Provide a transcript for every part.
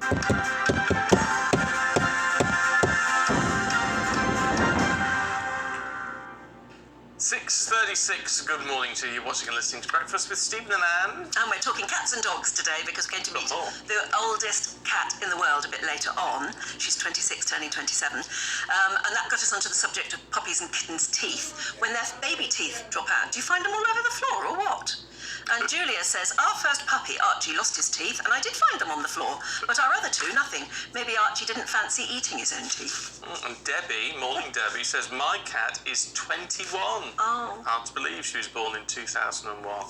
.36, good morning to you, watching and listening to Breakfast with Stephen and Anne. And we're talking cats and dogs today because we're going to meet the oldest cat in the world a bit later on. She's 26, turning 27. And that got us onto the subject of puppies and kittens' teeth. When their baby teeth drop out, do you find them all over the floor or what? And Julia says, our first puppy, Archie, lost his teeth, and I did find them on the floor. But our other two, nothing. Maybe Archie didn't fancy eating his own teeth. And Debbie, morning Debbie, says, my cat is 21. Oh. Hard to believe she was born in 2001. Wow.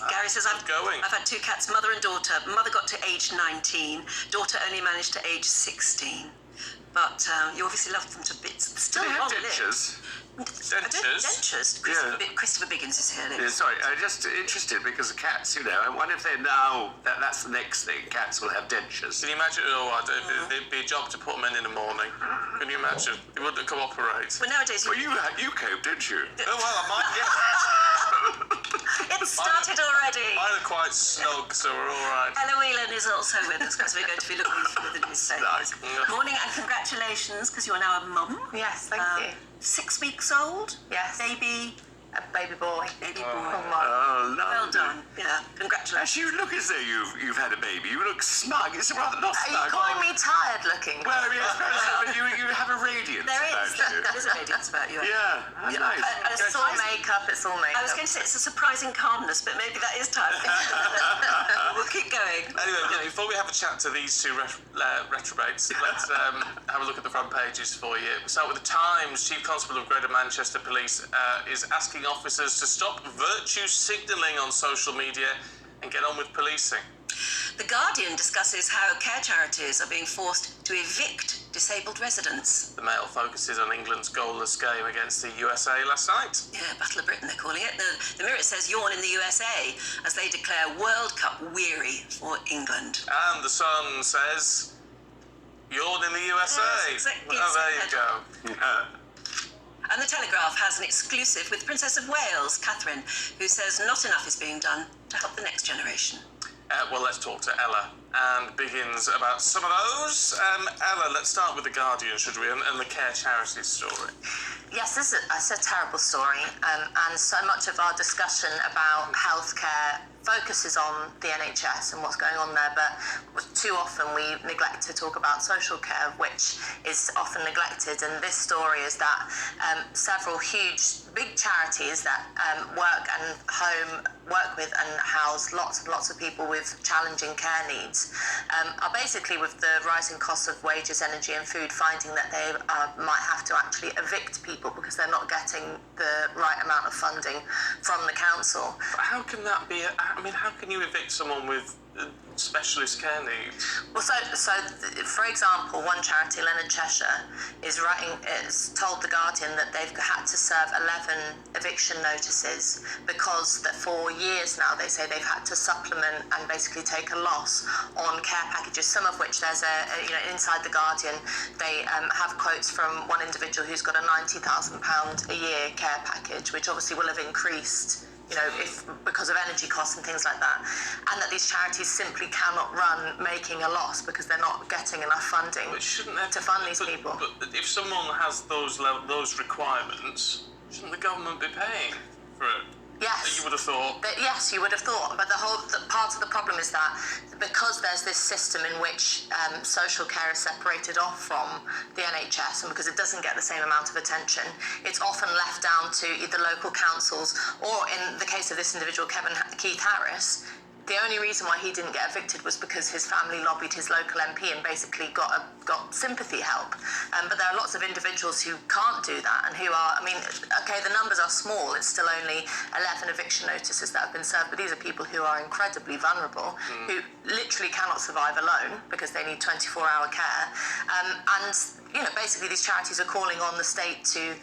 Gary says, I've had two cats, mother and daughter. Mother got to age 19. Daughter only managed to age 16. But you obviously loved them to bits. Still do they have dentures? Dentures? Christopher Biggins is here. Yeah, sorry, I'm just interested because the cats, you know, I wonder if they know that that's the next thing. Cats will have dentures. Can you imagine? It'd be a job to put them in the morning. Can you imagine? They wouldn't cooperate. Well, nowadays... Well, you coped, didn't you? Oh, well, I might, yeah. It started already. Mine are quite snug, so we're all right. Ella Whelan is also with us because we're going to be looking through the newspapers. Morning and congratulations because you are now a mum. Yes, thank you. 6 weeks old. Yes. Baby. A baby boy. Baby boy. Oh, lovely. Well done. Yeah, congratulations. Actually, you look as though you've had a baby. You look smug. It's rather not Are smug. you calling me tired looking? Well, yes, but you have a radiance There is. about you. There is a radiance about you. Yeah, nice. It's all makeup, it's all makeup. I was going to say it's a surprising calmness, but maybe that is tired. We'll keep going. Anyway, before we have a chat to these two retrobates, let's have a look at the front pages for you. We start with the Times. Chief Constable of Greater Manchester Police is asking officers to stop virtue signalling on social media and get on with policing. The Guardian discusses how care charities are being forced to evict disabled residents. The Mail focuses on England's goalless game against the USA last night. Yeah, Battle of Britain, they're calling it. The Mirror says yawn in the USA as they declare World Cup weary for England. And The Sun says yawn in the USA. Yes, exactly. Oh, there you go. And The Telegraph has an exclusive with Princess of Wales, Catherine, who says not enough is being done to help the next generation. Well, let's talk to Ella and Biggins about some of those. Ella, let's start with The Guardian, should we, and the care charities story. Yes, this is a terrible story, and so much of our discussion about healthcare focuses on the NHS and what's going on there, but too often we neglect to talk about social care, which is often neglected. And this story is that several big charities that work with and house lots and lots of people with challenging care needs are basically, with the rising costs of wages, energy and food, finding that they might have to actually evict people because they're not getting the right amount of funding from the council. But how can that be? How can you evict someone with specialist care needs? Well, so for example, one charity, Leonard Cheshire, is told The Guardian that they've had to serve 11 eviction notices because that for years now they say they've had to supplement and basically take a loss on care packages, some of which there's inside The Guardian they have quotes from one individual who's got a £90,000 a year care package, which obviously will have increased because of energy costs and things like that, and that these charities simply cannot run making a loss because they're not getting enough funding to fund these people. But if someone has those requirements, shouldn't the government be paying for it? Yes. You would have thought. Yes, you would have thought. But part of the problem is that because there's this system in which social care is separated off from the NHS, and because it doesn't get the same amount of attention, it's often left down to either local councils or, in the case of this individual, Keith Harris, the only reason why he didn't get evicted was because his family lobbied his local MP and basically got sympathy help. But there are lots of individuals who can't do that and who are, the numbers are small. It's still only 11 eviction notices that have been served, but these are people who are incredibly vulnerable, who literally cannot survive alone because they need 24-hour care. Basically these charities are calling on the state to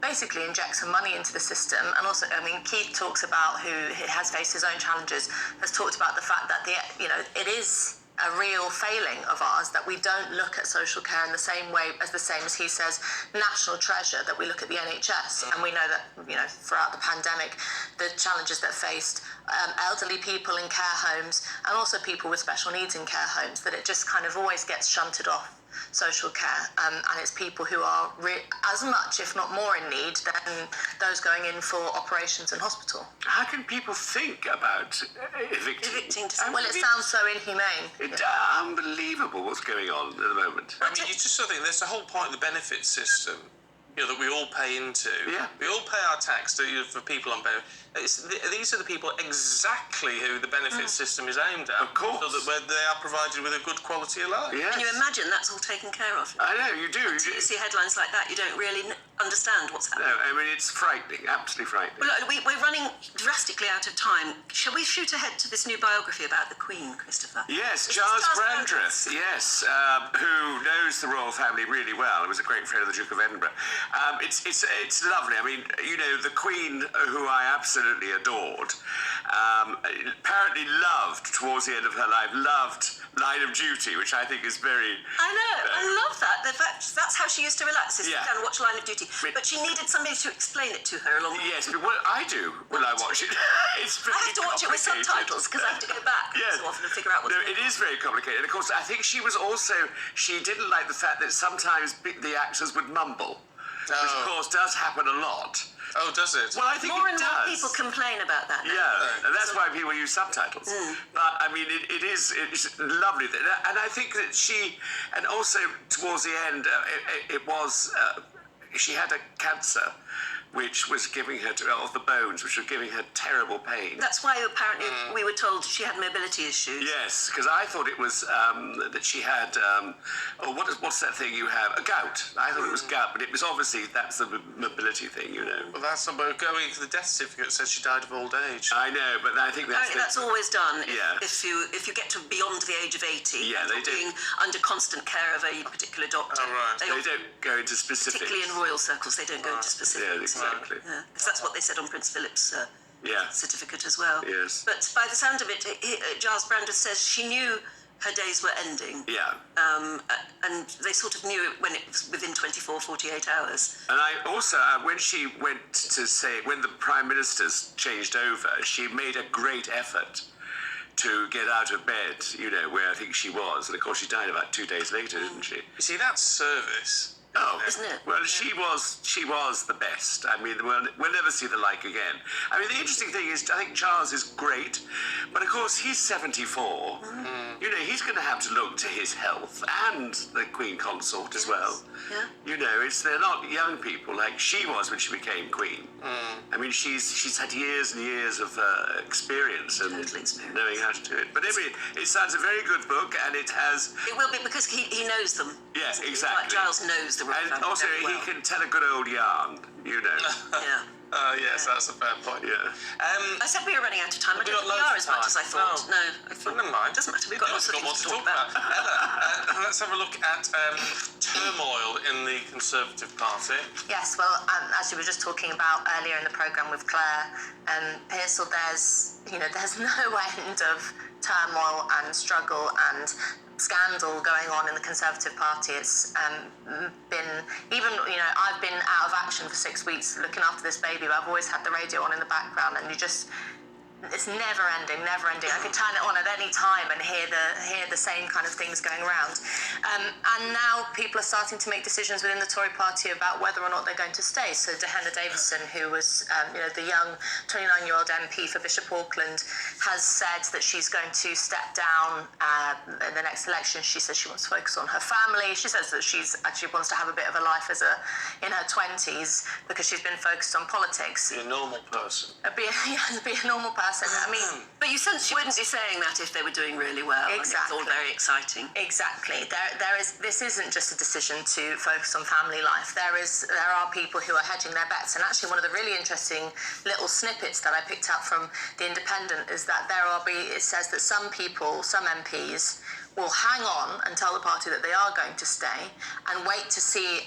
basically inject some money into the system. And also, Keith talks about, who has faced his own challenges, has talked about the fact that it is a real failing of ours, that we don't look at social care in the same way as he says, national treasure, that we look at the NHS. And we know that, throughout the pandemic, the challenges that faced elderly people in care homes and also people with special needs in care homes, that it just kind of always gets shunted off social care, and it's people who are as much, if not more, in need than those going in for operations in hospital. How can people think about evicting? Well, it sounds so inhumane. It's unbelievable what's going on at the moment. I mean, you just sort of think there's the whole point of the benefit system, that we all pay into. Yeah. We all pay our tax for people on benefit. These are the people exactly who the benefit system is aimed at. Of course. So that where they are provided with a good quality of life. Yes. Can you imagine that's all taken care of? I know, you do. Until you see headlines like that, you don't really understand what's happening. No, I mean, it's frightening, absolutely frightening. Well, look, we're running drastically out of time. Shall we shoot ahead to this new biography about the Queen, Christopher? Yes, This is Charles Charles Brandreth, yes, who knows the royal family really well. He was a great friend of the Duke of Edinburgh. It's lovely. I mean, the Queen, who I absolutely adored, apparently loved, towards the end of her life, Line of Duty, which I think is very... I know, I love that. In fact, that's how she used to relax, is sit Yeah. down and watch Line of Duty. But she needed somebody to explain it to her along the way. Yes, but what I do when I watch it, it's very I have to watch it with complicated. subtitles because I have to go back Yes. so often and figure out what's No, going it is very complicated. And of course, I think she didn't like the fact that sometimes the actors would mumble, which of course does happen a lot. Oh, does it? Well, I think More it and does. more people complain about that now. Yeah, and that's why people use subtitles. But I mean, it's lovely, and I think that she, and also towards the end, she had a cancer, which was giving her of the bones, which was giving her terrible pain. That's why apparently we were told she had mobility issues. Yes, because I thought it was that she had, what's that thing you have? A gout. I thought it was gout, but it was obviously, that's the mobility thing, Well, that's not going for the death certificate. It says she died of old age. I know, but I think that's... Apparently that's always done Yeah. if you get to beyond the age of 80. Yeah, they do. Being under constant care of a particular doctor. Oh, right. They don't go into specifics. Particularly in royal circles, they don't go into specifics. Yeah, exactly. Yeah, because that's what they said on Prince Philip's Yeah. certificate as well. Yes. But by the sound of it, Giles Brandreth says she knew her days were ending. Yeah. And they sort of knew it when it was within 24, 48 hours. And I also, when she went to say, when the Prime Ministers changed over, she made a great effort to get out of bed, where I think she was. And of course she died about 2 days later, didn't she? You see, that's service. Oh, Isn't it? Well, she was the best. I mean, we'll never see the like again. I mean, the interesting thing is, I think Charles is great, but of course he's 74. He's going to have to look to his health and the Queen Consort as well. Yeah. They're not young people like she was when she became Queen. I mean, she's had years and years of experience and Total experience. knowing how to do it. But anyway, it sounds a very good book, and it has. It will be because he knows them. Yes, Like exactly. Giles knows the royal And family also, very well. he can tell a good old yarn, Yeah. Yes, that's a fair point. Yeah. I said we were running out of time. I We've don't got think we are loads as of much as I time. thought. No, I Well, never mind. Doesn't matter. We've got lots of more things to talk about. Ella, let's have a look at turmoil in the Conservative Party. Yes, well, as you were just talking about earlier in the programme with Claire, Pearsall, there's no end of turmoil and struggle and scandal going on in the Conservative Party. It's been, even, I've been out of action for 6 weeks looking after this baby, but I've always had the radio on in the background, and it's never ending. I could turn it on at any time and hear the same kind of things going around. And now people are starting to make decisions within the Tory party about whether or not they're going to stay. So Dehenna Davison, who was the young 29-year-old MP for Bishop Auckland, has said that she's going to step down in the next election. She says she wants to focus on her family. She says that she's actually wants to have a bit of a life in her 20s because she's been focused on politics. Be a normal person. Be a normal person. I mean, But you sense she wouldn't be saying that if they were doing really well. Exactly. And it's all very exciting. exactly. This isn't just a decision to focus on family life. There are people who are hedging their bets. And actually, one of the really interesting little snippets that I picked up from The Independent is that it says that some MPs will hang on and tell the party that they are going to stay and wait to see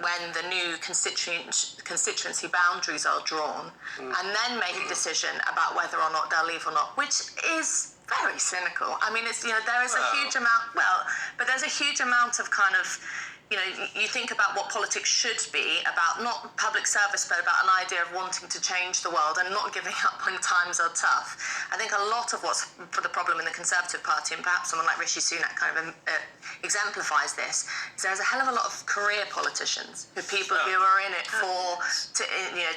when the new constituency boundaries are drawn and then make a decision about whether or not they'll leave or not, which is very cynical. I mean, it's, there is a huge amount, but there's a huge amount of kind of, you think about what politics should be about, not public service, but about an idea of wanting to change the world and not giving up when times are tough. I think a lot of what's for the problem in the Conservative Party, and perhaps someone like Rishi Sunak kind of exemplifies this, is there's a hell of a lot of career politicians, people who are in it to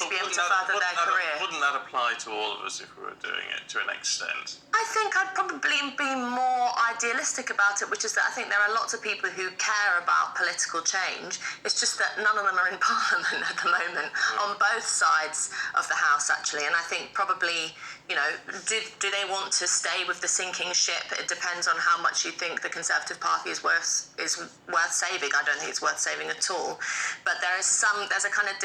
be able to further their career. Wouldn't that apply to all of us if we were doing it to an extent? I think I'd probably be more idealistic about it, which is that I think there are lots of people who care about political change. It's just that none of them are in Parliament at the moment, on both sides of the House, actually. And I think probably, do they want to stay with the sinking ship? It depends on how much you think the Conservative Party is worth saving. I don't think it's worth saving at all. But there's a kind of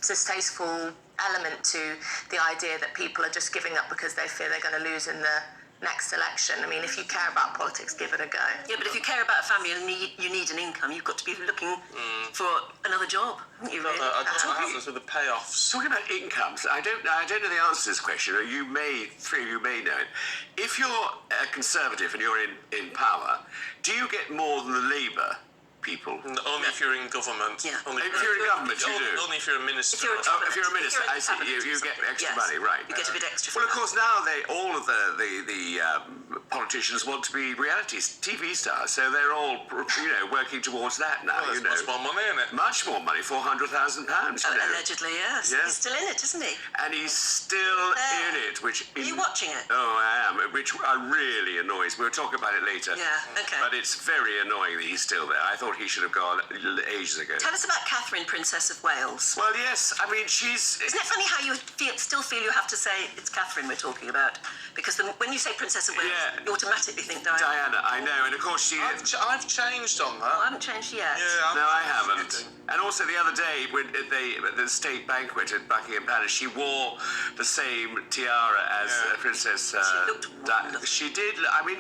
distasteful element to the idea that people are just giving up because they fear they're going to lose in the next election. I mean, if you care about politics, give it a go. Yeah, but if you care about a family and you need an income, you've got to be looking for another job, haven't you, really? I don't know what happens with the payoffs. Talking about incomes, I don't know the answer to this question, or three of you may know it. If you're a Conservative and you're in power, do you get more than the Labour people? Only if you're in government. Yeah. If you're in government, you do. Only if you're a minister. If you're a minister, I see. You get extra money, right? You get a bit extra. Well, of course, now all of the politicians want to be reality TV stars, so they're all working towards that now. Well, there's much more money in it. Much more money, £400,000. Allegedly, yes. Yeah. He's still in it, isn't he? And he's still in it, Are you watching it? Oh, I am, which really annoys me. We'll talk about it later. Yeah, okay. But it's very annoying that he's still there. I thought he should have gone ages ago. Tell us about Catherine, Princess of Wales. Well, yes, I mean, she's... Isn't it funny how you still feel you have to say it's Catherine we're talking about? Because when you say Princess of Wales, you automatically think Diana. Diana, I know, and of course she... I've changed on that. I haven't changed yet. Yeah, No, I haven't. And also the other day, at the state banquet at Buckingham Palace, she wore the same tiara as Princess She looked wonderful. She did. I mean,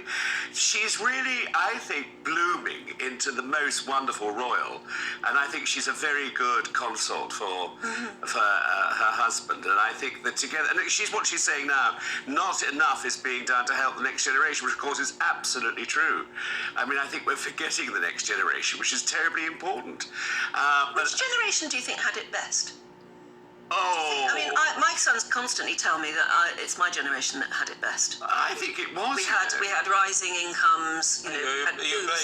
she's really, I think, blooming into the most wonderful royal. And I think she's a very good consort for her husband. And I think that together, and what she's saying now, not enough is being done to help the next generation, which of course is absolutely true. I mean, I think we're forgetting the next generation, which is terribly important. Which generation do you think had it best? Oh, I mean, my sons constantly tell me that it's my generation that had it best. I think it was. We had rising incomes, had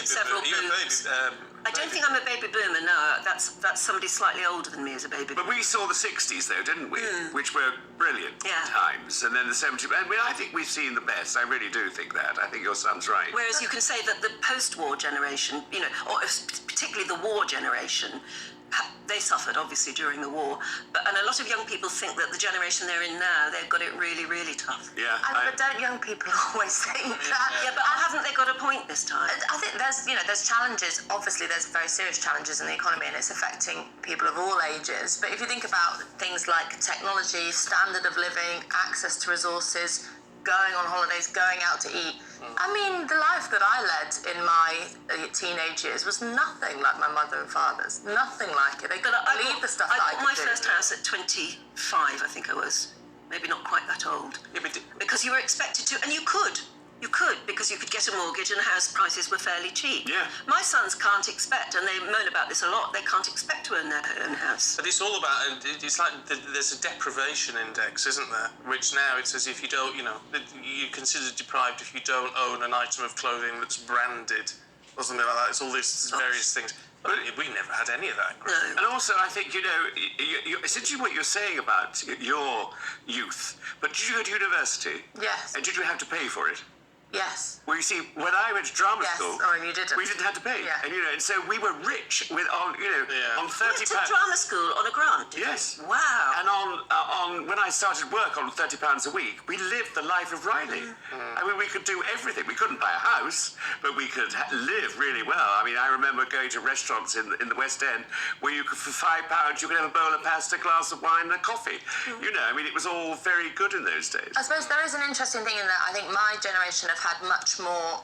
several Are you a booms. baby? I don't think I'm a baby boomer, no. That's somebody slightly older than me as a baby But boomer. we saw the 60s, though, didn't we? Which were brilliant times. And then the 70s. I mean, I think we've seen the best. I really do think that. I think your son's right. Whereas you can say that the post-war generation, or particularly the war generation, they suffered obviously during the war, and a lot of young people think that the generation they're in now, they've got it really, really tough. Yeah. But don't young people always think that? Yeah, but haven't they got a point this time? I think there's challenges. Obviously, there's very serious challenges in the economy, and it's affecting people of all ages. But if you think about things like technology, standard of living, access to resources, going on holidays, going out to eat. I mean, the life that I led in my teenage years was nothing like my mother and father's. Nothing like it. They couldn't believe the stuff that I could do. I bought my first house at 25, I think I was. Maybe not quite that old. Yeah, but Because you were expected to, and you could. You could, because you could get a mortgage and house prices were fairly cheap. Yeah. My sons can't expect, and they moan about this a lot, they can't expect to own their own house. But it's all about, it's like there's a deprivation index, isn't there? Which now it's as if you don't, you're considered deprived if you don't own an item of clothing that's branded or something like that. It's all these various things. But we never had any of that. No. And also, I think, essentially what you're saying about your youth, but did you go to university? Yes. And did you have to pay for it? Yes. Well, you see, when I went to drama Yes. school, Oh, and you didn't. we didn't have to pay. Yeah. And so we were rich on £30. You went to drama school on a grant? Yes. Wow. And on when I started work on £30 a week, we lived the life of Riley. I mean, we could do everything. We couldn't buy a house, but we could live really well. I mean, I remember going to restaurants in the West End where you could, for £5, you could have a bowl of pasta, a glass of wine, and a coffee. I mean, it was all very good in those days. I suppose there is an interesting thing in that I think my generation have had much more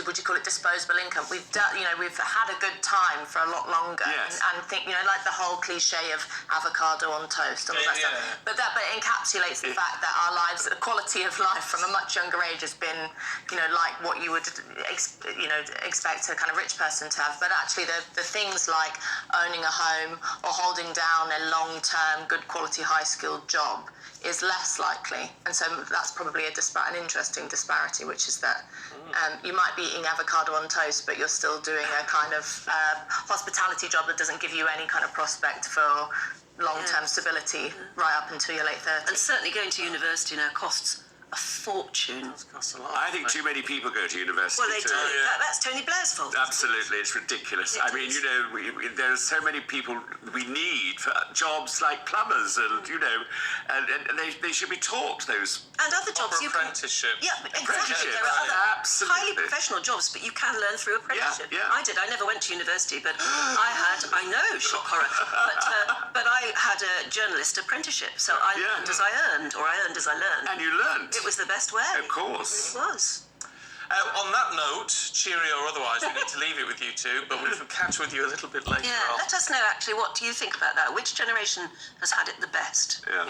would you call it disposable income? We've done, we've had a good time for a lot longer, Yes. and think, like the whole cliche of avocado on toast and all that stuff. But it encapsulates the fact that our lives, the quality of life from a much younger age has been, like what you would, expect a kind of rich person to have. But actually, the things like owning a home or holding down a long-term, good quality, high-skilled job is less likely, and so that's probably an interesting disparity, which is that you might be eating avocado on toast, but you're still doing a kind of hospitality job that doesn't give you any kind of prospect for long-term stability right up until your late 30s. And certainly going to university now costs a fortune. It costs a lot. I think too many people go to university. Well, they do. That's Tony Blair's fault. Absolutely, it's ridiculous. I mean, there are so many people we need for jobs like plumbers, and and they should be taught those. And other jobs Proper you can. apprenticeship. Yeah, exactly. Apprenticeship, There are other absolutely. highly professional jobs, but you can learn through apprenticeship. Yeah. I did. I never went to university, but I know, shock horror. But I had a journalist apprenticeship, so I learned as I earned, or I earned as I learned. And you learnt. It was the best way. Of course. It was. On that note, cheery or otherwise, we need to leave it with you two, but we shall catch with you a little bit later Yeah, on. let us know actually, what do you think about that? Which generation has had it the best? Yeah.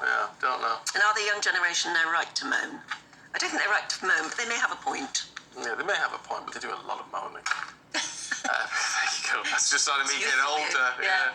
Yeah, don't know. And are the young generation now right to moan? I don't think they're right to moan, but they may have a point. Yeah, they may have a point, but they do a lot of moaning. There you go. That's just on me getting older. Yeah.